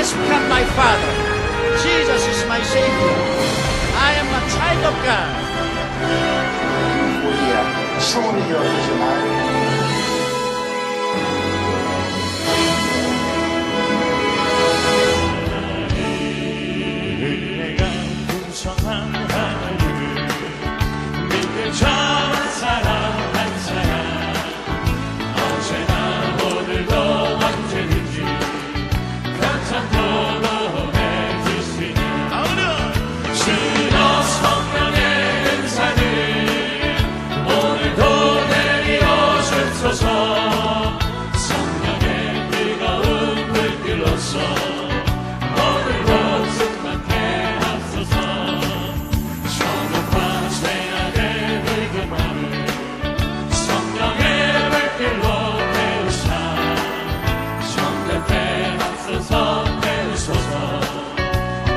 has become my Father. Jesus is my Savior. I am a child of God. 우리야 소원이 되어주지 말고 풍성한 하늘을 믿게 전한 사람 한 사람 언제나 오늘도 언제든지 감탄토록 해주시니 주여 성령의 은사를 오늘도 내리어 주소서 성령의 뜨거운 불길로서 오늘도 충만케 하소서 성령의 불길로 태우사 정결케 하소서 태우소서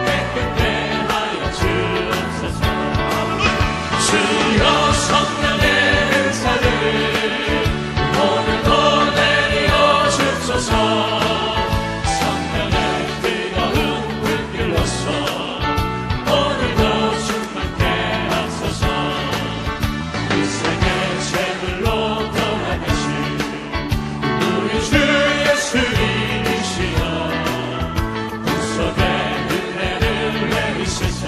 깨끗게 하여 주옵소서 주여 성령의 은사를 오늘도 내리어 주소서 성령의 뜨거운 불길로서 오늘도 충만케 하소서 이 세계 제물로 돌아가신 우리 주 예수님이시여 구속의 은혜를 내리시사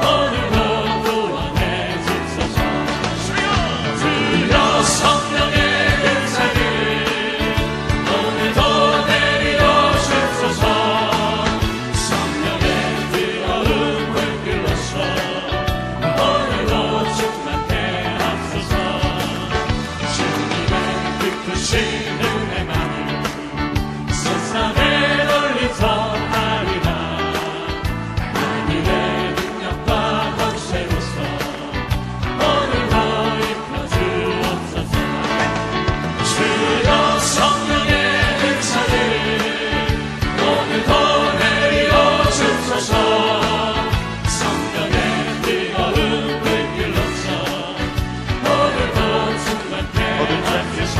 오늘도 구원해 주소서 주여 성령의 은사를 오늘도 내리어 주소서 성령의 뜨거운 불길로서 오늘도 충만케 하소서 주님의 기쁘신 은혜만을 세상에 널리 전하리라 하나님의 능력과 권세로서 오늘도 입혀 주옵소서 주여 성령의 은사를 오늘도 내리어 주소서 성령의 뜨거운 불길로서 오늘도 충만케 하소서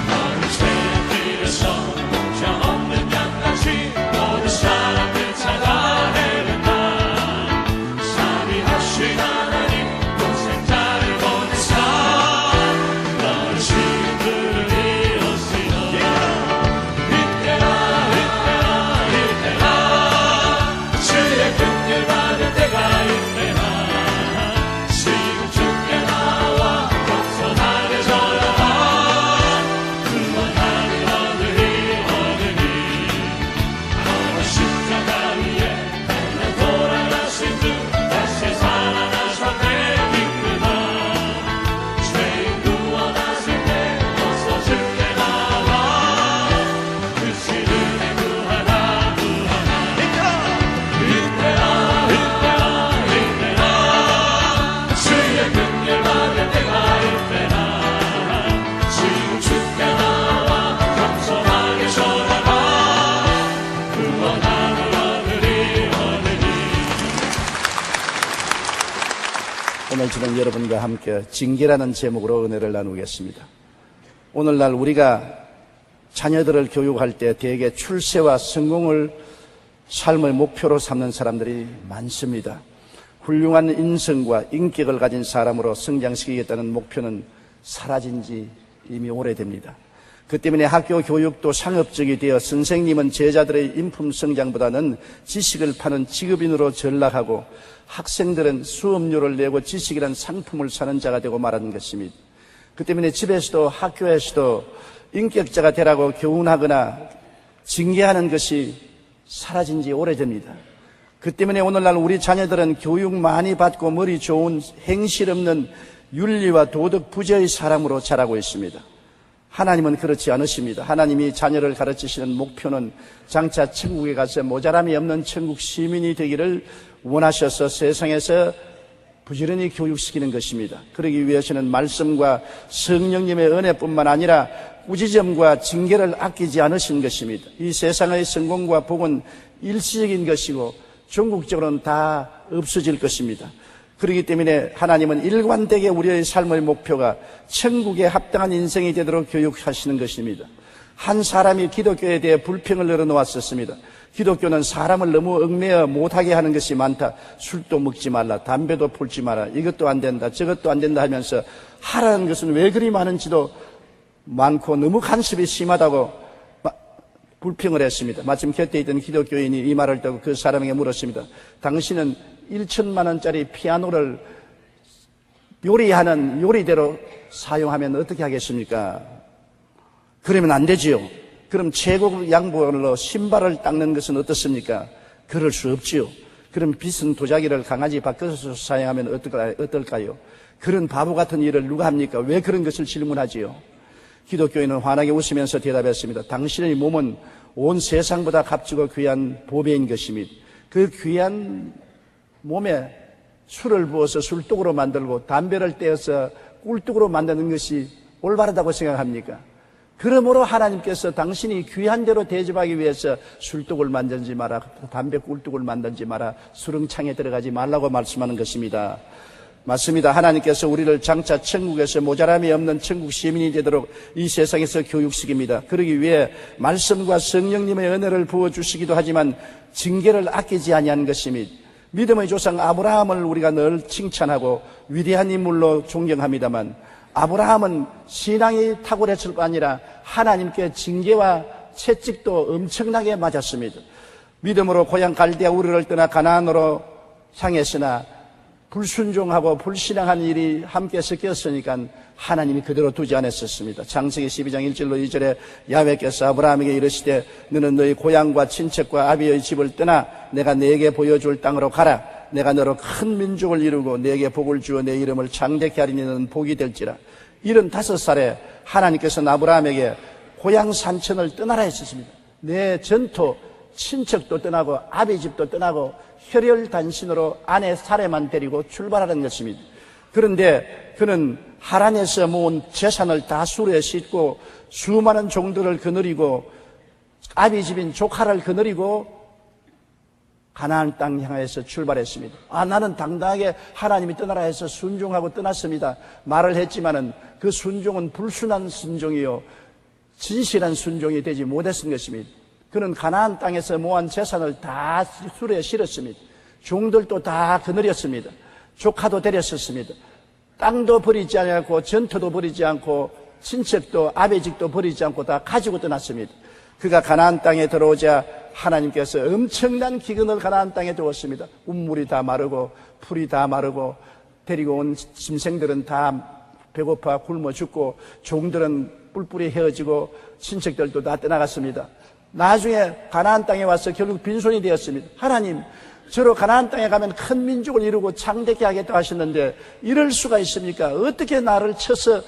너를 죄악길에서 목적 없는 양같이 모든 사람들 찾아 헤맨다 자비하신 하나님 동생자를 보내사 너를 신부를 이루시오 이때라 이때라 이때라 주의 긍휼 받을 때가 이때라 지금 주께 나와 겸손하게 절하라 구원하는 오늘이 오늘이 십자가 위에 달려 돌아가신 주 다시 살아나셨네 기쁘다 죄인 구원하실 때 어서 주께 나와 그 시름에 구하라 구하라 이때라 이때라 이때라 주의 긍휼 받을 때가 이때라 지금 주께 나와 겸손하게 절하라 구원하는 오늘이 오늘이 오늘 저는 여러분과 함께 징계라는 제목으로 은혜를 나누겠습니다. 오늘날 우리가 자녀들을 교육할 때 대개 출세와 성공을 삶의 목표로 삼는 사람들이 많습니다. 훌륭한 인성과 인격을 가진 사람으로 성장시키겠다는 목표는 사라진 지 이미 오래됩니다. 그 때문에 학교 교육도 상업적이 되어 선생님은 제자들의 인품 성장보다는 지식을 파는 직업인으로 전락하고 학생들은 수업료를 내고 지식이란 상품을 사는 자가 되고 말하는 것입니다. 그 때문에 집에서도 학교에서도 인격자가 되라고 교훈하거나 징계하는 것이 사라진 지 오래됩니다. 그 때문에 오늘날 우리 자녀들은 교육 많이 받고 머리 좋은 행실 없는 윤리와 도덕 부재의 사람으로 자라고 있습니다. 하나님은 그렇지 않으십니다. 하나님이 자녀를 가르치시는 목표는 장차 천국에 가서 모자람이 없는 천국 시민이 되기를 원하셔서 세상에서 부지런히 교육시키는 것입니다. 그러기 위해서는 말씀과 성령님의 은혜뿐만 아니라 꾸지점과 징계를 아끼지 않으신 것입니다. 이 세상의 성공과 복은 일시적인 것이고 종국적으로는 다 없어질 것입니다. 그렇기 때문에 하나님은 일관되게 우리의 삶의 목표가 천국에 합당한 인생이 되도록 교육하시는 것입니다. 한 사람이 기독교에 대해 불평을 늘어놓았었습니다. 기독교는 사람을 너무 얽매여 못하게 하는 것이 많다. 술도 먹지 말라, 담배도 풀지 마라, 이것도 안 된다, 저것도 안 된다 하면서 하라는 것은 왜 그리 많은지도 많고 너무 간섭이 심하다고 불평을 했습니다. 마침 곁에 있던 기독교인이 이 말을 듣고 그 사람에게 물었습니다. 당신은 1천만 원짜리 피아노를 요리하는 요리대로 사용하면 어떻게 하겠습니까? 그러면 안 되지요. 그럼 최고급 양보로 신발을 닦는 것은 어떻습니까? 그럴 수 없지요. 그럼 빗은 도자기를 강아지 밖에서 사용하면 어떨까요? 그런 바보 같은 일을 누가 합니까? 왜 그런 것을 질문하지요? 기독교인은 환하게 웃으면서 대답했습니다. 당신의 몸은 온 세상보다 값지고 귀한 보배인 것입니다. 그 귀한 몸에 술을 부어서 술독으로 만들고 담배를 떼어서 꿀독으로 만드는 것이 올바르다고 생각합니까? 그러므로 하나님께서 당신이 귀한 대로 대접하기 위해서 술독을 만들지 마라, 담배 꿀독을 만들지 마라, 수렁창에 들어가지 말라고 말씀하는 것입니다. 맞습니다. 하나님께서 우리를 장차 천국에서 모자람이 없는 천국 시민이 되도록 이 세상에서 교육시킵니다. 그러기 위해 말씀과 성령님의 은혜를 부어주시기도 하지만 징계를 아끼지 아니하는 것입니다. 믿음의 조상 아브라함을 우리가 늘 칭찬하고 위대한 인물로 존경합니다만 아브라함은 신앙이 탁월했을 뿐 아니라 하나님께 징계와 채찍도 엄청나게 맞았습니다. 믿음으로 고향 갈대아 우르를 떠나 가나안으로 향했으나 불순종하고 불신앙한 일이 함께 섞였으니까 하나님이 그대로 두지 않았었습니다. 창세기 12장 1절로 2절에 야훼께서 아브라함에게 이르시되 너는 너희 고향과 친척과 아비의 집을 떠나 내가 네게 보여줄 땅으로 가라. 내가 너로 큰 민족을 이루고 네게 복을 주어 내 이름을 창대케 하리니 너는 복이 될지라. 75살에 하나님께서는 아브라함에게 고향 산천을 떠나라 했었습니다. 내 전토 친척도 떠나고 아비 집도 떠나고 혈혈단신으로 아내 사례만 데리고 출발하는 것입니다. 그런데 그는 하란에서 모은 재산을 다 수레에 싣고 수많은 종들을 거느리고 아비 집인 조카를 거느리고 가나안 땅 향해서 출발했습니다. 나는 당당하게 하나님이 떠나라 해서 순종하고 떠났습니다. 말을 했지만은 그 순종은 불순한 순종이요 진실한 순종이 되지 못했던 것입니다. 그는 가나안 땅에서 모은 재산을 다 수레에 실었습니다. 종들도 다 거느렸습니다. 조카도 데렸었습니다. 땅도 버리지 않고 전토도 버리지 않고 친척도 아베직도 버리지 않고 다 가지고 떠났습니다. 그가 가나안 땅에 들어오자 하나님께서 엄청난 기근을 가나안 땅에 두었습니다. 운물이 다 마르고 풀이 다 마르고 데리고 온 짐승들은 다 배고파 굶어 죽고 종들은 뿔뿔이 헤어지고 친척들도 다 떠나갔습니다. 나중에 가나안 땅에 와서 결국 빈손이 되었습니다. 하나님, 저로 가나안 땅에 가면 큰 민족을 이루고 창대케 하겠다 하셨는데 이럴 수가 있습니까? 어떻게 나를 쳐서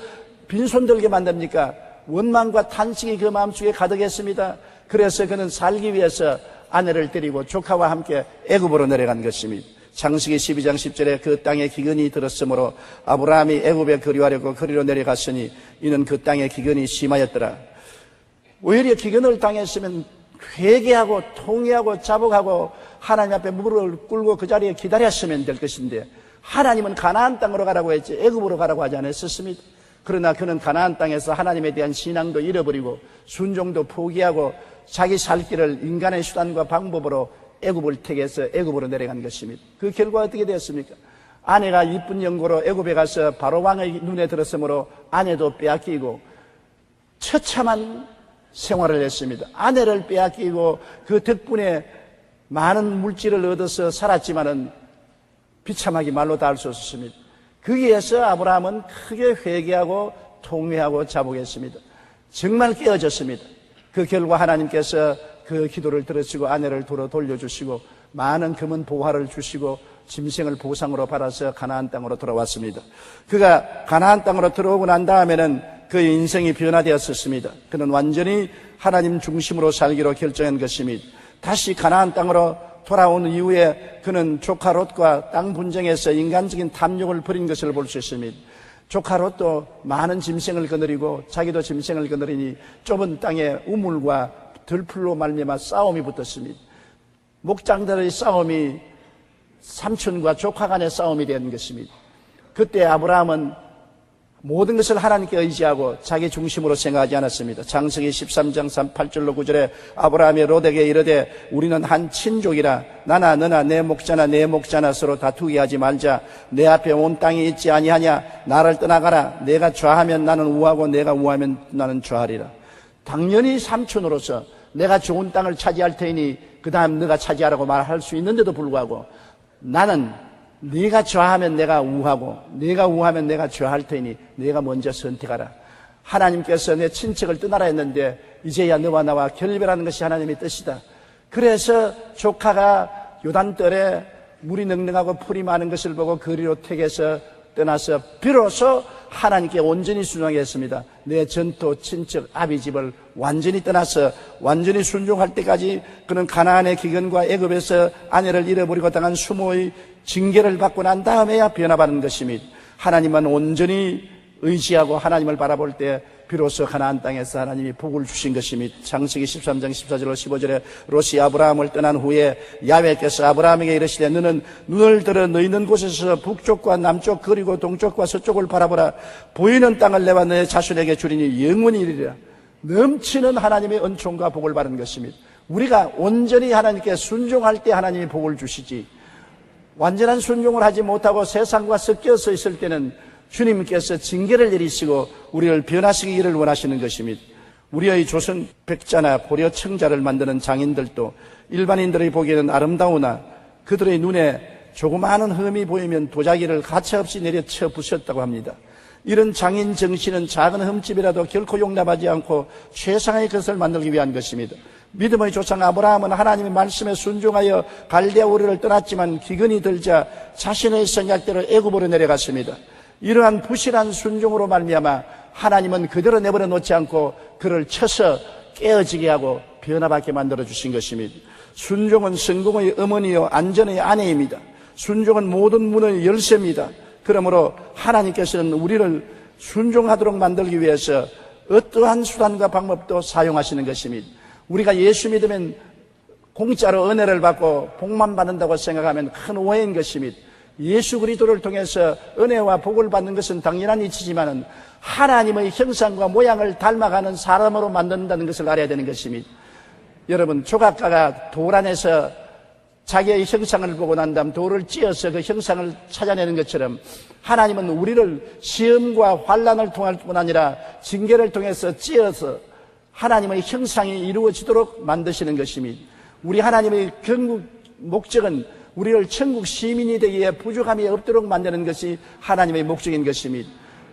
빈손 들게 만듭니까? 원망과 탄식이 그 마음속에 가득했습니다. 그래서 그는 살기 위해서 아내를 데리고 조카와 함께 애굽으로 내려간 것입니다. 창세기 12장 10절에 그 땅에 기근이 들었으므로 아브라함이 애굽에 거류하려고 거리로 내려갔으니 이는 그 땅에 기근이 심하였더라. 오히려 기근을 당했으면 회개하고 통회하고 자복하고 하나님 앞에 무릎을 꿇고 그 자리에 기다렸으면 될 것인데 하나님은 가나안 땅으로 가라고 했지 애굽으로 가라고 하지 않았었습니다. 그러나 그는 가나안 땅에서 하나님에 대한 신앙도 잃어버리고 순종도 포기하고 자기 살 길을 인간의 수단과 방법으로 애굽을 택해서 애굽으로 내려간 것입니다. 그 결과 어떻게 되었습니까? 아내가 이쁜 연고로 애굽에 가서 바로 왕의 눈에 들었으므로 아내도 빼앗기고 처참한 생활을 했습니다. 아내를 빼앗기고 그 덕분에 많은 물질을 얻어서 살았지만은 비참하기 말로 다 할 수 없었습니다. 거기에서 아브라함은 크게 회개하고 통회하고 자복했습니다. 정말 깨어졌습니다. 그 결과 하나님께서 그 기도를 들으시고 아내를 돌려주시고 많은 금은 보화를 주시고 짐승을 보상으로 받아서 가나안 땅으로 돌아왔습니다. 그가 가나안 땅으로 들어오고 난 다음에는 그의 인생이 변화되었었습니다. 그는 완전히 하나님 중심으로 살기로 결정한 것입니다. 다시 가나안 땅으로 돌아온 이후에 그는 조카 롯과 땅 분쟁에서 인간적인 탐욕을 벌인 것을 볼 수 있습니다. 조카 롯도 많은 짐승을 거느리고 자기도 짐승을 거느리니 좁은 땅에 우물과 들풀로 말미암아 싸움이 붙었습니다. 목장들의 싸움이 삼촌과 조카 간의 싸움이 된 것입니다. 그때 아브라함은 모든 것을 하나님께 의지하고 자기 중심으로 생각하지 않았습니다. 창세기 13장 8절로 9절에 아브라함이 롯에게 이르되 우리는 한 친족이라 나나 너나 내 목자나 내 목자나 서로 다투게 하지 말자. 내 앞에 온 땅이 있지 아니하냐. 나를 떠나가라. 내가 좌하면 나는 우하고 내가 우하면 나는 좌하리라. 당연히 삼촌으로서 내가 좋은 땅을 차지할 테니 그 다음 너가 차지하라고 말할 수 있는데도 불구하고 나는 네가 좌하면 내가 우하고 네가 우하면 내가 좌할 테니 네가 먼저 선택하라. 하나님께서 내 친척을 떠나라 했는데 이제야 너와 나와 결별하는 것이 하나님의 뜻이다. 그래서 조카가 요단떨에 물이 넉넉하고 풀이 많은 것을 보고 그리로 택해서 떠나서 비로소 하나님께 온전히 순종하게 했습니다. 내 전토 친척 아비 집을 완전히 떠나서 완전히 순종할 때까지 그는 가나안의 기근과 애굽에서 아내를 잃어버리고 당한 수모의 징계를 받고 난 다음에야 변화받은 것입니다. 하나님만 온전히 의지하고 하나님을 바라볼 때 비로소 가나안 땅에서 하나님이 복을 주신 것입니다. 창세기 13장 14절로 15절에 롯이 아브라함을 떠난 후에 야훼께서 아브라함에게 이르시되 너는 눈을 들어 너 있는 곳에서 북쪽과 남쪽 그리고 동쪽과 서쪽을 바라보라. 보이는 땅을 내와 너의 자손에게 주리니 영원히 이르리라. 넘치는 하나님의 은총과 복을 받는 것입니다. 우리가 온전히 하나님께 순종할 때 하나님이 복을 주시지, 완전한 순종을 하지 못하고 세상과 섞여서 있을 때는 주님께서 징계를 내리시고 우리를 변화시키기를 원하시는 것입니다. 우리의 조선 백자나 고려 청자를 만드는 장인들도 일반인들이 보기에는 아름다우나 그들의 눈에 조그마한 흠이 보이면 도자기를 가차없이 내려쳐 부셨다고 합니다. 이런 장인 정신은 작은 흠집이라도 결코 용납하지 않고 최상의 것을 만들기 위한 것입니다. 믿음의 조상 아브라함은 하나님의 말씀에 순종하여 갈대아 우르를 떠났지만 기근이 들자 자신의 생각대로 애굽으로 내려갔습니다. 이러한 부실한 순종으로 말미암아 하나님은 그대로 내버려 놓지 않고 그를 쳐서 깨어지게 하고 변화받게 만들어 주신 것입니다. 순종은 성공의 어머니요 안전의 아내입니다. 순종은 모든 문의 열쇠입니다. 그러므로 하나님께서는 우리를 순종하도록 만들기 위해서 어떠한 수단과 방법도 사용하시는 것입니다. 우리가 예수 믿으면 공짜로 은혜를 받고 복만 받는다고 생각하면 큰 오해인 것입니다. 예수 그리스도를 통해서 은혜와 복을 받는 것은 당연한 이치지만 하나님의 형상과 모양을 닮아가는 사람으로 만든다는 것을 알아야 되는 것입니다. 여러분, 조각가가 돌 안에서 자기의 형상을 보고 난 다음 돌을 찧어서 그 형상을 찾아내는 것처럼 하나님은 우리를 시험과 환난을 통할 뿐 아니라 징계를 통해서 찧어서 하나님의 형상이 이루어지도록 만드시는 것입니다. 우리 하나님의 결국 목적은 우리를 천국 시민이 되기에 부족함이 없도록 만드는 것이 하나님의 목적인 것입니다.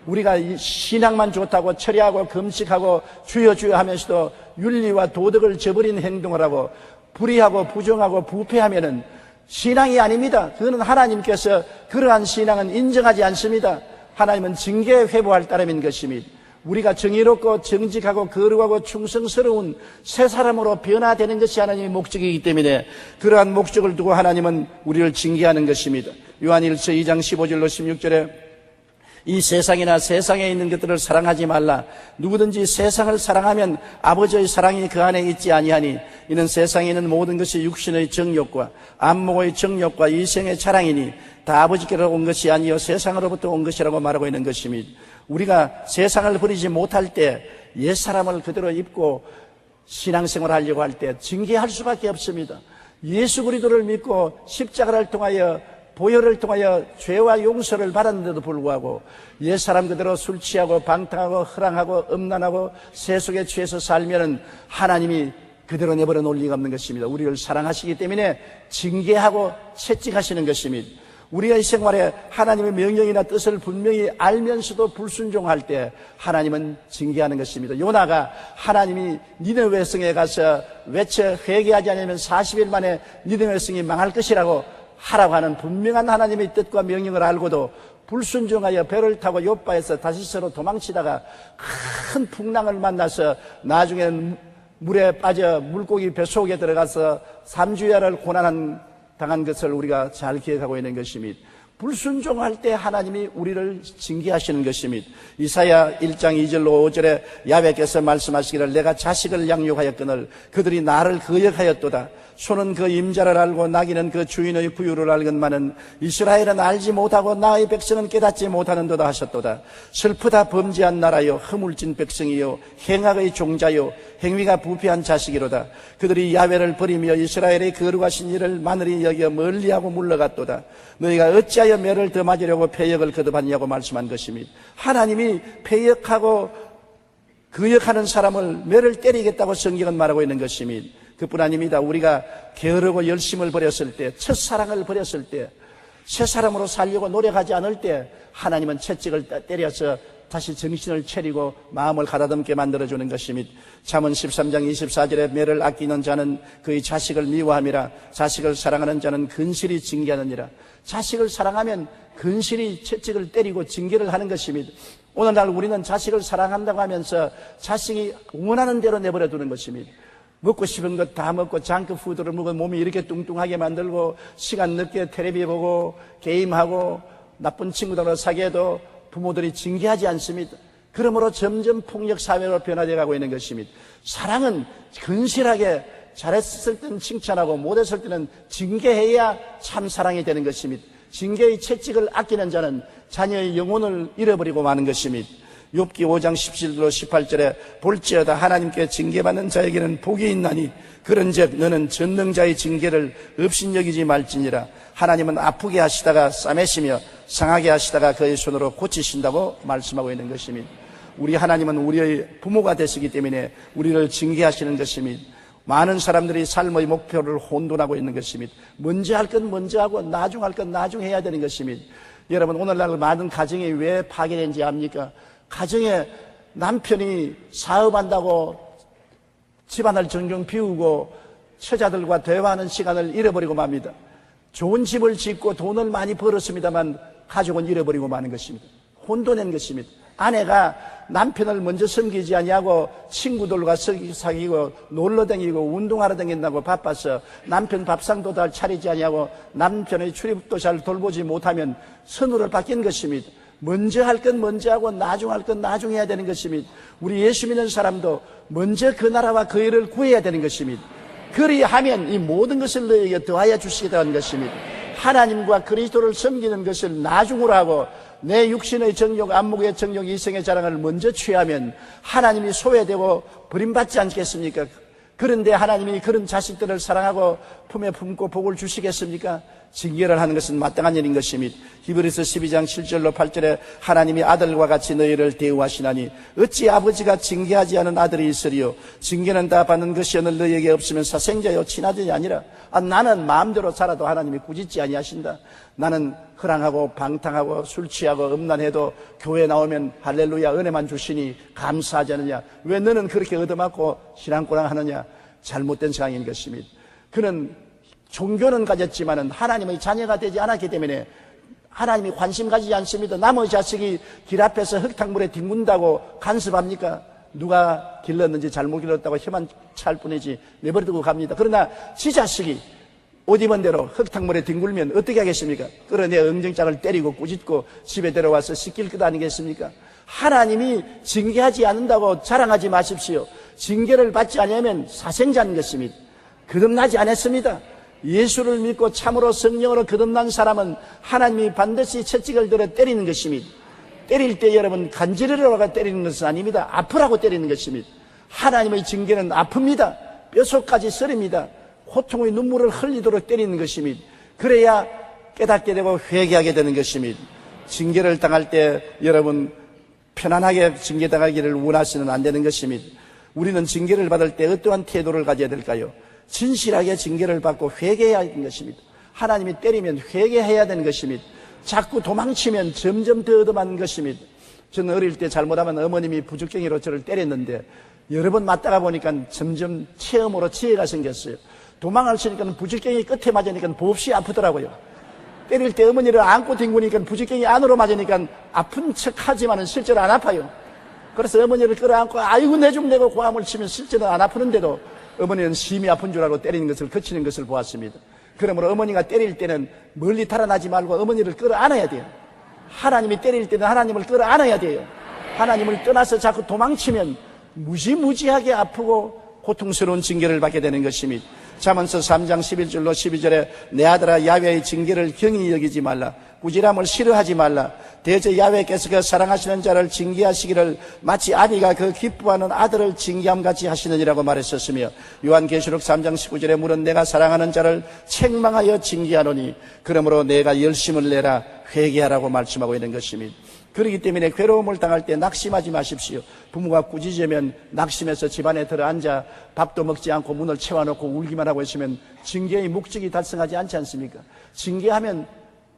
우리가 신앙만 좋다고 철야하고 금식하고 주여 주여 하면서도 윤리와 도덕을 저버린 행동을 하고 불의하고 부정하고 부패하면은 신앙이 아닙니다. 그거는 하나님께서 그러한 신앙은 인정하지 않습니다. 하나님은 징계에 회부할 따름인 것입니다. 우리가 정의롭고 정직하고 거룩하고 충성스러운 새 사람으로 변화되는 것이 하나님의 목적이기 때문에 그러한 목적을 두고 하나님은 우리를 징계하는 것입니다. 요한일서 2장 15절로 16절에 이 세상이나 세상에 있는 것들을 사랑하지 말라. 누구든지 세상을 사랑하면 아버지의 사랑이 그 안에 있지 아니하니 이는 세상에 있는 모든 것이 육신의 정욕과 안목의 정욕과 이생의 자랑이니 다 아버지께로 온 것이 아니요 세상으로부터 온 것이라고 말하고 있는 것입니다. 우리가 세상을 버리지 못할 때 옛사람을 그대로 입고 신앙생활을 하려고 할 때 징계할 수밖에 없습니다. 예수 그리스도를 믿고 십자가를 통하여 보혈을 통하여 죄와 용서를 받았는데도 불구하고 옛사람 그대로 술 취하고 방탕하고 허랑하고 음란하고 세속에 취해서 살면은 하나님이 그대로 내버려 놓을 리가 없는 것입니다. 우리를 사랑하시기 때문에 징계하고 채찍하시는 것입니다. 우리가 이 생활에 하나님의 명령이나 뜻을 분명히 알면서도 불순종할 때 하나님은 징계하는 것입니다. 요나가 하나님이 니느웨 성에 가서 외쳐 회개하지 않으면 40일 만에 니느웨 성이 망할 것이라고 하라고 하는 분명한 하나님의 뜻과 명령을 알고도 불순종하여 배를 타고 요바에서 다시스로 도망치다가 큰 풍랑을 만나서 나중에는 물에 빠져 물고기 뱃속에 들어가서 3주야를 고난한 당한 것을 우리가 잘 기억하고 있는 것입니다. 불순종할 때 하나님이 우리를 징계하시는 것입니다. 이사야 1장 2절로 5절에 야훼께서 말씀하시기를 내가 자식을 양육하였거늘 그들이 나를 거역하였도다. 소는 그 임자를 알고 나귀는 그 주인의 부유를 알건만은 이스라엘은 알지 못하고 나의 백성은 깨닫지 못하는도다 하셨도다. 슬프다 범죄한 나라요 허물진 백성이요 행악의 종자요 행위가 부패한 자식이로다. 그들이 야훼를 버리며 이스라엘의 거룩하신 이를 마늘이 여겨 멀리하고 물러갔도다. 너희가 어찌하여 매를 더 맞으려고 패역을 거듭하냐고 말씀한 것입니다. 하나님이 패역하고 거역하는 사람을 매를 때리겠다고 성경은 말하고 있는 것입니다. 그뿐 아닙니다. 우리가 게으르고 열심을 버렸을 때, 첫사랑을 버렸을 때, 새 사람으로 살려고 노력하지 않을 때 하나님은 채찍을 때려서 다시 정신을 차리고 마음을 가다듬게 만들어주는 것입니다. 잠언 13장 24절에 매를 아끼는 자는 그의 자식을 미워함이라. 자식을 사랑하는 자는 근실히 징계하느니라. 자식을 사랑하면 근실히 채찍을 때리고 징계를 하는 것입니다. 오늘날 우리는 자식을 사랑한다고 하면서 자식이 원하는 대로 내버려 두는 것입니다. 먹고 싶은 것 다 먹고 장크푸드를 먹어 몸이 이렇게 뚱뚱하게 만들고 시간 늦게 텔레비 보고 게임하고 나쁜 친구들과 사귀어도 부모들이 징계하지 않습니다. 그러므로 점점 폭력 사회로 변화되어 가고 있는 것입니다. 사랑은 근실하게 잘했을 때는 칭찬하고 못했을 때는 징계해야 참 사랑이 되는 것입니다. 징계의 채찍을 아끼는 자는 자녀의 영혼을 잃어버리고 마는 것입니다. 욥기 5장 17로 18절에 볼지어다 하나님께 징계받는 자에게는 복이 있나니 그런즉 너는 전능자의 징계를 업신여기지 말지니라. 하나님은 아프게 하시다가 싸매시며 상하게 하시다가 그의 손으로 고치신다고 말씀하고 있는 것입니다. 우리 하나님은 우리의 부모가 되시기 때문에 우리를 징계하시는 것입니다. 많은 사람들이 삶의 목표를 혼돈하고 있는 것입니다. 먼저 할 건 먼저 하고 나중 할 건 나중 해야 되는 것입니다. 여러분 오늘날 많은 가정이 왜 파괴된지 압니까? 가정에 남편이 사업한다고 집안을 정정 비우고 처자들과 대화하는 시간을 잃어버리고 맙니다. 좋은 집을 짓고 돈을 많이 벌었습니다만 가족은 잃어버리고 마는 것입니다. 혼돈된 것입니다. 아내가 남편을 먼저 섬기지 아니하고 친구들과 사귀고 놀러다니고 운동하러 다닌다고 바빠서 남편 밥상도 잘 차리지 아니하고 남편의 출입도 잘 돌보지 못하면 선우를 바뀐 것입니다. 먼저 할 건 먼저 하고 나중 할 건 나중 해야 되는 것입니다. 우리 예수 믿는 사람도 먼저 그 나라와 그 일을 구해야 되는 것입니다. 그리하면 이 모든 것을 너에게 더하여 주시겠다는 것입니다. 하나님과 그리스도를 섬기는 것을 나중으로 하고 내 육신의 정욕, 안목의 정욕, 이성의 자랑을 먼저 취하면 하나님이 소외되고 버림받지 않겠습니까? 그런데 하나님이 그런 자식들을 사랑하고 품에 품고 복을 주시겠습니까? 징계를 하는 것은 마땅한 일인 것입니다. 히브리서 12장 7절로 8절에 하나님이 아들과 같이 너희를 대우하시나니 어찌 아버지가 징계하지 않은 아들이 있으리요. 징계는 다 받는 것이 오늘 너희에게 없으면 사생자요 친아들이 아니라 나는 마음대로 살아도 하나님이 꾸짖지 아니하신다. 나는 허랑하고 방탕하고 술 취하고 음란해도 교회 나오면 할렐루야 은혜만 주시니 감사하지 않느냐. 왜 너는 그렇게 얻어맞고 신앙고랑 하느냐. 잘못된 상황인 것입니다. 그는 종교는 가졌지만은 하나님의 자녀가 되지 않았기 때문에 하나님이 관심 가지지 않습니다. 남의 자식이 길 앞에서 흙탕물에 뒹군다고 간섭합니까? 누가 길렀는지 잘못 길렀다고 혀만 찰 뿐이지 내버려두고 갑니다. 그러나 지 자식이 옷 입은 대로 흙탕물에 뒹굴면 어떻게 하겠습니까? 끌어내 엉덩장을 때리고 꾸짖고 집에 데려와서 씻길 것 아니겠습니까? 하나님이 징계하지 않는다고 자랑하지 마십시오. 징계를 받지 않으면 사생자인 것입니다. 거듭나지 않았습니다. 예수를 믿고 참으로 성령으로 거듭난 사람은 하나님이 반드시 채찍을 들어 때리는 것입니다. 때릴 때 여러분 간지러라고 때리는 것은 아닙니다. 아프라고 때리는 것입니다. 하나님의 징계는 아픕니다. 뼛속까지 쓰립니다. 고통의 눈물을 흘리도록 때리는 것입니다. 그래야 깨닫게 되고 회개하게 되는 것입니다. 징계를 당할 때 여러분 편안하게 징계당하기를 원하시는 안 되는 것입니다. 우리는 징계를 받을 때 어떠한 태도를 가져야 될까요? 진실하게 징계를 받고 회개해야 하는 것입니다. 하나님이 때리면 회개해야 되는 것입니다. 자꾸 도망치면 점점 더 얻어맞는 것입니다. 저는 어릴 때 잘못하면 어머님이 부죽갱이로 저를 때렸는데 여러 번 맞다가 보니까 점점 체험으로 지혜가 생겼어요. 도망을 치니까 부죽갱이 끝에 맞으니까 몹시 아프더라고요. 때릴 때 어머니를 안고 뒹구니까 부죽갱이 안으로 맞으니까 아픈 척하지만 실제로 안 아파요. 그래서 어머니를 끌어안고 아이고 내 좀 내고 고함을 치면 실제로 안 아프는데도 어머니는 심히 아픈 줄 알고 때리는 것을 그치는 것을 보았습니다. 그러므로 어머니가 때릴 때는 멀리 달아나지 말고 어머니를 끌어안아야 돼요. 하나님이 때릴 때는 하나님을 끌어안아야 돼요. 하나님을 떠나서 자꾸 도망치면 무지무지하게 아프고 고통스러운 징계를 받게 되는 것입니다. 잠언서 3장 11절로 12절에 내 아들아 야훼의 징계를 경히 여기지 말라. 꾸지람을 싫어하지 말라. 대저 야훼께서 그 사랑하시는 자를 징계하시기를 마치 아비가 그 기뻐하는 아들을 징계함같이 하시느니라고 말했었으며, 요한계시록 3장 19절에 물은 내가 사랑하는 자를 책망하여 징계하노니 그러므로 내가 열심을 내라 회개하라고 말씀하고 있는 것입니다. 그렇기 때문에 괴로움을 당할 때 낙심하지 마십시오. 부모가 꾸짖으면 낙심해서 집안에 들어앉아 밥도 먹지 않고 문을 채워놓고 울기만 하고 있으면 징계의 목적이 달성하지 않지 않습니까? 징계하면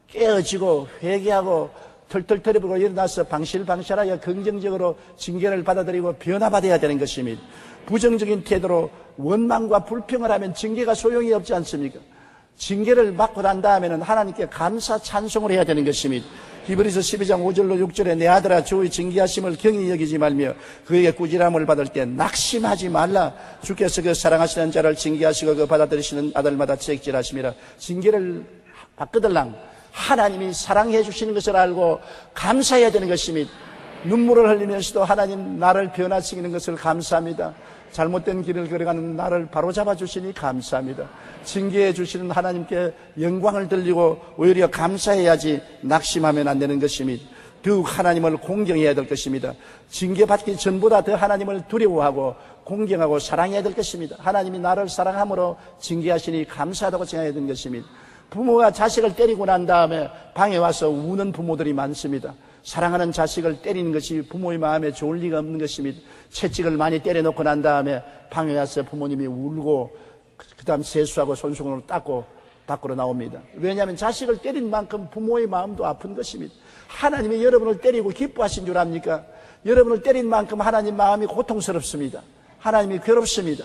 깨어지고 회개하고 털털 털어보고 일어나서 방실방실하여 긍정적으로 징계를 받아들이고 변화받아야 되는 것입니다. 부정적인 태도로 원망과 불평을 하면 징계가 소용이 없지 않습니까? 징계를 받고 난 다음에는 하나님께 감사 찬송을 해야 되는 것입니다. 히브리서 12장 5절로 6절에 내 아들아 주의 징계하심을 경히 여기지 말며 그에게 꾸지람을 받을 때 낙심하지 말라. 주께서 그 사랑하시는 자를 징계하시고 그 받아들이시는 아들마다 채찍질하심이라. 징계를 받거들랑 하나님이 사랑해 주시는 것을 알고 감사해야 되는 것입니다. 눈물을 흘리면서도 하나님 나를 변화시키는 것을 감사합니다. 잘못된 길을 걸어가는 나를 바로잡아 주시니 감사합니다. 징계해 주시는 하나님께 영광을 돌리고 오히려 감사해야지 낙심하면 안 되는 것입니다. 더욱 하나님을 공경해야 될 것입니다. 징계받기 전보다 더 하나님을 두려워하고 공경하고 사랑해야 될 것입니다. 하나님이 나를 사랑함으로 징계하시니 감사하다고 생각해야 되는 것입니다. 부모가 자식을 때리고 난 다음에 방에 와서 우는 부모들이 많습니다. 사랑하는 자식을 때리는 것이 부모의 마음에 좋을 리가 없는 것입니다. 채찍을 많이 때려놓고 난 다음에 방에 와서 부모님이 울고 그 다음 세수하고 손수건으로 닦고 밖으로 나옵니다. 왜냐하면 자식을 때린 만큼 부모의 마음도 아픈 것입니다. 하나님이 여러분을 때리고 기뻐하신 줄 압니까? 여러분을 때린 만큼 하나님 마음이 고통스럽습니다. 하나님이 괴롭습니다.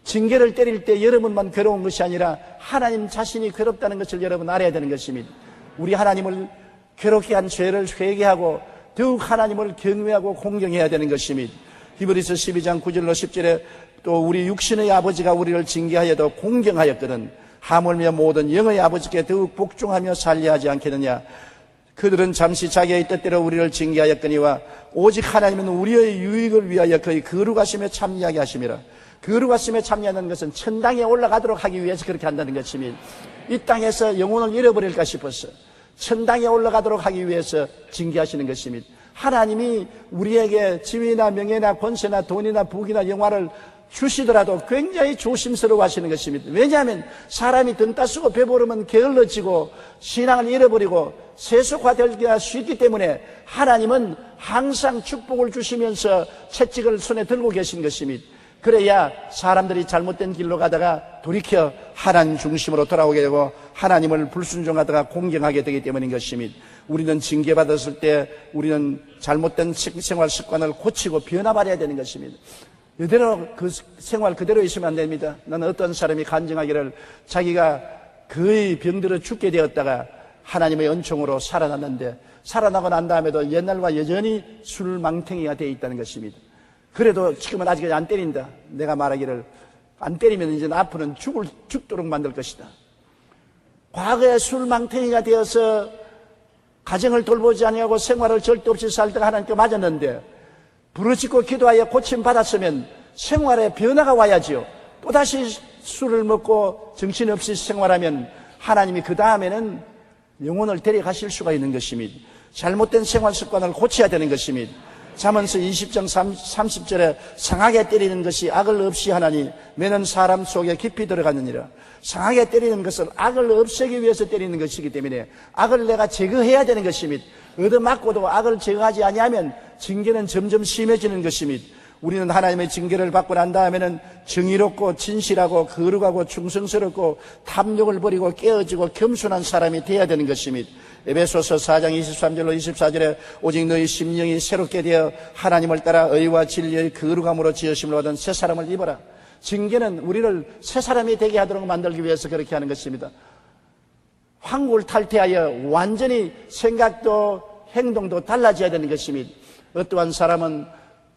징계를 때릴 때 여러분만 괴로운 것이 아니라 하나님 자신이 괴롭다는 것을 여러분 알아야 되는 것입니다. 우리 하나님을 괴롭게 한 죄를 회개하고 더욱 하나님을 경외하고 공경해야 되는 것입니다. 히브리서 12장 9절로 10절에 또 우리 육신의 아버지가 우리를 징계하여도 공경하였거든 하물며 모든 영의 아버지께 더욱 복종하며 살려 하지 않겠느냐. 그들은 잠시 자기의 뜻대로 우리를 징계하였거니와 오직 하나님은 우리의 유익을 위하여 그의 거룩하심에 참여하게 하심이라. 거룩하심에 참여하는 것은 천당에 올라가도록 하기 위해서 그렇게 한다는 것입니다. 이 땅에서 영혼을 잃어버릴까 싶어서 천당에 올라가도록 하기 위해서 징계하시는 것입니다. 하나님이 우리에게 지위나 명예나 권세나 돈이나 부귀나 영화를 주시더라도 굉장히 조심스러워 하시는 것입니다. 왜냐하면 사람이 등 따쓰고 배부르면 게을러지고 신앙을 잃어버리고 세속화되기가 쉽기 때문에 하나님은 항상 축복을 주시면서 채찍을 손에 들고 계신 것입니다. 그래야 사람들이 잘못된 길로 가다가 돌이켜 하나님 중심으로 돌아오게 되고 하나님을 불순종하다가 공경하게 되기 때문인 것입니다. 우리는 징계받았을 때 우리는 잘못된 생활 습관을 고치고 변화받아야 되는 것입니다. 이대로 그 생활 그대로 있으면 안 됩니다. 나는 어떤 사람이 간증하기를 자기가 거의 병들어 죽게 되었다가 하나님의 은총으로 살아났는데 살아나고 난 다음에도 옛날과 여전히 술망탱이가 되어 있다는 것입니다. 그래도 지금은 아직 안 때린다. 내가 말하기를 안 때리면 이제 앞으로는 죽도록 만들 것이다. 과거에 술망탱이가 되어서 가정을 돌보지 아니하고 생활을 절대 없이 살다가 하나님께 맞았는데 부르짖고 기도하여 고침받았으면 생활에 변화가 와야지요. 또다시 술을 먹고 정신없이 생활하면 하나님이 그 다음에는 영혼을 데려가실 수가 있는 것입니다. 잘못된 생활 습관을 고쳐야 되는 것입니다. 잠언서 20장 30절에 상하게 때리는 것이 악을 없이 하나니 매는 사람 속에 깊이 들어가느니라. 상하게 때리는 것은 악을 없애기 위해서 때리는 것이기 때문에 악을 내가 제거해야 되는 것입니다. 얻어맞고도 악을 제거하지 아니하면 징계는 점점 심해지는 것입니다. 우리는 하나님의 징계를 받고 난 다음에는 정의롭고 진실하고 거룩하고 충성스럽고 탐욕을 버리고 깨어지고 겸손한 사람이 되어야 되는 것입니다. 에베소서 4장 23절로 24절에 오직 너희 심령이 새롭게 되어 하나님을 따라 의와 진리의 거룩함으로 지으심을 얻은 새 사람을 입어라. 징계는 우리를 새 사람이 되게 하도록 만들기 위해서 그렇게 하는 것입니다. 황골 탈퇴하여 완전히 생각도 행동도 달라져야 되는 것입니다. 어떠한 사람은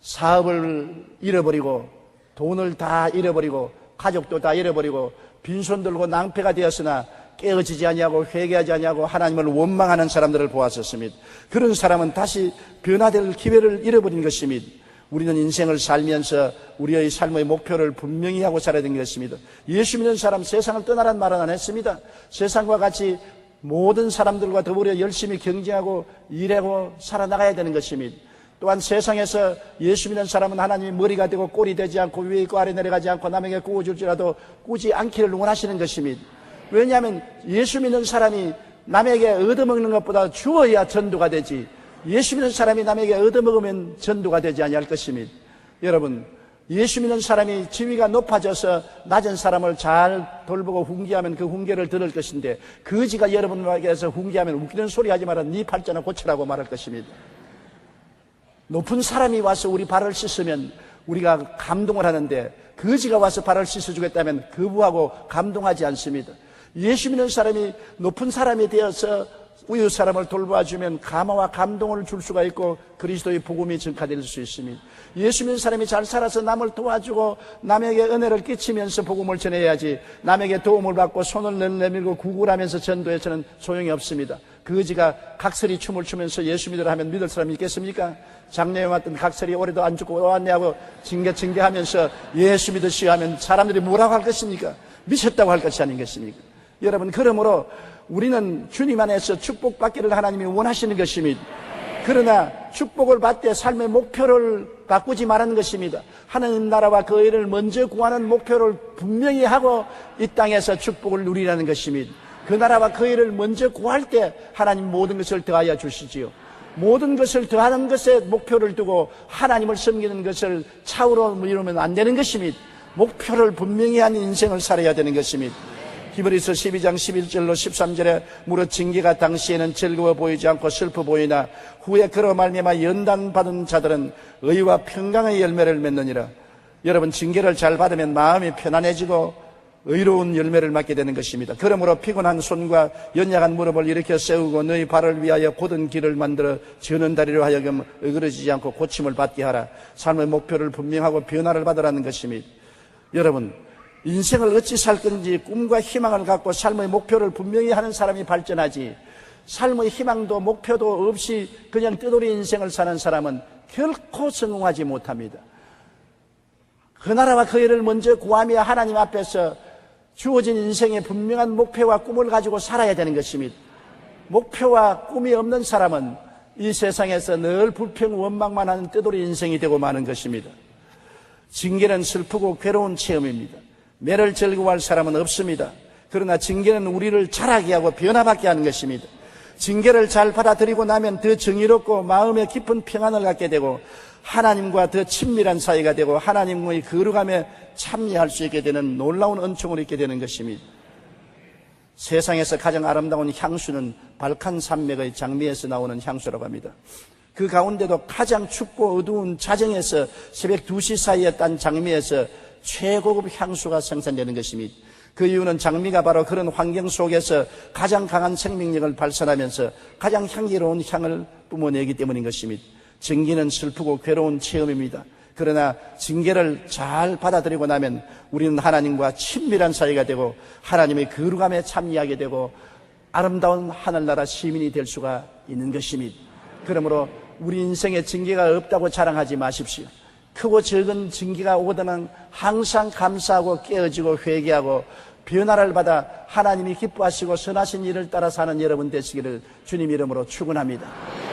사업을 잃어버리고 돈을 다 잃어버리고 가족도 다 잃어버리고 빈손 들고 낭패가 되었으나 깨어지지 아니하고 회개하지 아니하고 하나님을 원망하는 사람들을 보았었습니다. 그런 사람은 다시 변화될 기회를 잃어버린 것입니다. 우리는 인생을 살면서 우리의 삶의 목표를 분명히 하고 살아야 되는 것입니다. 예수 믿는 사람 세상을 떠나라는 말은 안 했습니다. 세상과 같이 모든 사람들과 더불어 열심히 경쟁하고 일하고 살아나가야 되는 것입니다. 또한 세상에서 예수 믿는 사람은 하나님이 머리가 되고 꼴이 되지 않고 위에 있고 아래 내려가지 않고 남에게 구워줄지라도 꾸지 않기를 원하시는 것입니다. 왜냐하면 예수 믿는 사람이 남에게 얻어먹는 것보다 주어야 전도가 되지, 예수 믿는 사람이 남에게 얻어먹으면 전도가 되지 아니할 것입니다. 여러분, 예수 믿는 사람이 지위가 높아져서 낮은 사람을 잘 돌보고 훈계하면 그 훈계를 들을 것인데, 거지가 여러분에게서 훈계하면 웃기는 소리 하지 마라, 네 팔자나 고치라고 말할 것입니다. 높은 사람이 와서 우리 발을 씻으면 우리가 감동을 하는데, 거지가 와서 발을 씻어주겠다면 거부하고 감동하지 않습니다. 예수 믿는 사람이 높은 사람이 되어서 이웃 사람을 돌봐주면 감화와 감동을 줄 수가 있고 그리스도의 복음이 전파될 수 있습니다. 예수 믿는 사람이 잘 살아서 남을 도와주고 남에게 은혜를 끼치면서 복음을 전해야지, 남에게 도움을 받고 손을 내밀고 구걸하면서 전도해서는 소용이 없습니다. 거지가 각설이 춤을 추면서 예수 믿으라 하면 믿을 사람이 있겠습니까? 작년에 왔던 각설이 올해도 안 죽고 왔네 하고 징계하면서 예수 믿으시오 하면 사람들이 뭐라고 할 것입니까? 미쳤다고 할 것이 아니겠습니까? 여러분, 그러므로 우리는 주님 안에서 축복받기를 하나님이 원하시는 것입니다. 그러나 축복을 받되 삶의 목표를 바꾸지 말라는 것입니다. 하나님 나라와 그 의를 먼저 구하는 목표를 분명히 하고 이 땅에서 축복을 누리라는 것입니다. 그 나라와 그 의를 먼저 구할 때 하나님 모든 것을 더하여 주시지요. 모든 것을 더하는 것에 목표를 두고 하나님을 섬기는 것을 차후로 이루면 안 되는 것입니다. 목표를 분명히 한 인생을 살아야 되는 것입니다. 히브리서 12장 11절로 13절에 무릇 징계가 당시에는 즐거워 보이지 않고 슬퍼 보이나 후에 그로 말미암아 연단받은 자들은 의와 평강의 열매를 맺느니라. 여러분, 징계를 잘 받으면 마음이 편안해지고 의로운 열매를 맺게 되는 것입니다. 그러므로 피곤한 손과 연약한 무릎을 일으켜 세우고 너희 발을 위하여 곧은 길을 만들어 저는 다리로 하여금 어그러지지 않고 고침을 받게 하라. 삶의 목표를 분명하고 변화를 받으라는 것입니다. 여러분, 인생을 어찌 살 건지 꿈과 희망을 갖고 삶의 목표를 분명히 하는 사람이 발전하지, 삶의 희망도 목표도 없이 그냥 뜨돌이 인생을 사는 사람은 결코 성공하지 못합니다. 그 나라와 그 일을 먼저 구하며 하나님 앞에서 주어진 인생의 분명한 목표와 꿈을 가지고 살아야 되는 것입니다. 목표와 꿈이 없는 사람은 이 세상에서 늘 불평 원망만 하는 뜨돌이 인생이 되고 마는 것입니다. 징계는 슬프고 괴로운 체험입니다. 매를 즐거워할 사람은 없습니다. 그러나 징계는 우리를 자라게 하고 변화받게 하는 것입니다. 징계를 잘 받아들이고 나면 더 정의롭고 마음에 깊은 평안을 갖게 되고 하나님과 더 친밀한 사이가 되고 하나님의 거룩함에 참여할 수 있게 되는 놀라운 은총을 입게 되는 것입니다. 세상에서 가장 아름다운 향수는 발칸 산맥의 장미에서 나오는 향수라고 합니다. 그 가운데도 가장 춥고 어두운 자정에서 새벽 2시 사이에 딴 장미에서 최고급 향수가 생산되는 것입니다. 그 이유는 장미가 바로 그런 환경 속에서 가장 강한 생명력을 발산하면서 가장 향기로운 향을 뿜어내기 때문인 것입니다. 징계는 슬프고 괴로운 체험입니다. 그러나 징계를 잘 받아들이고 나면 우리는 하나님과 친밀한 사이가 되고 하나님의 거룩함에 참여하게 되고 아름다운 하늘나라 시민이 될 수가 있는 것입니다. 그러므로 우리 인생에 징계가 없다고 자랑하지 마십시오. 크고 적은 징계가 오거든 항상 감사하고 깨어지고 회개하고 변화를 받아 하나님이 기뻐하시고 선하신 일을 따라 사는 여러분 되시기를 주님 이름으로 축원합니다.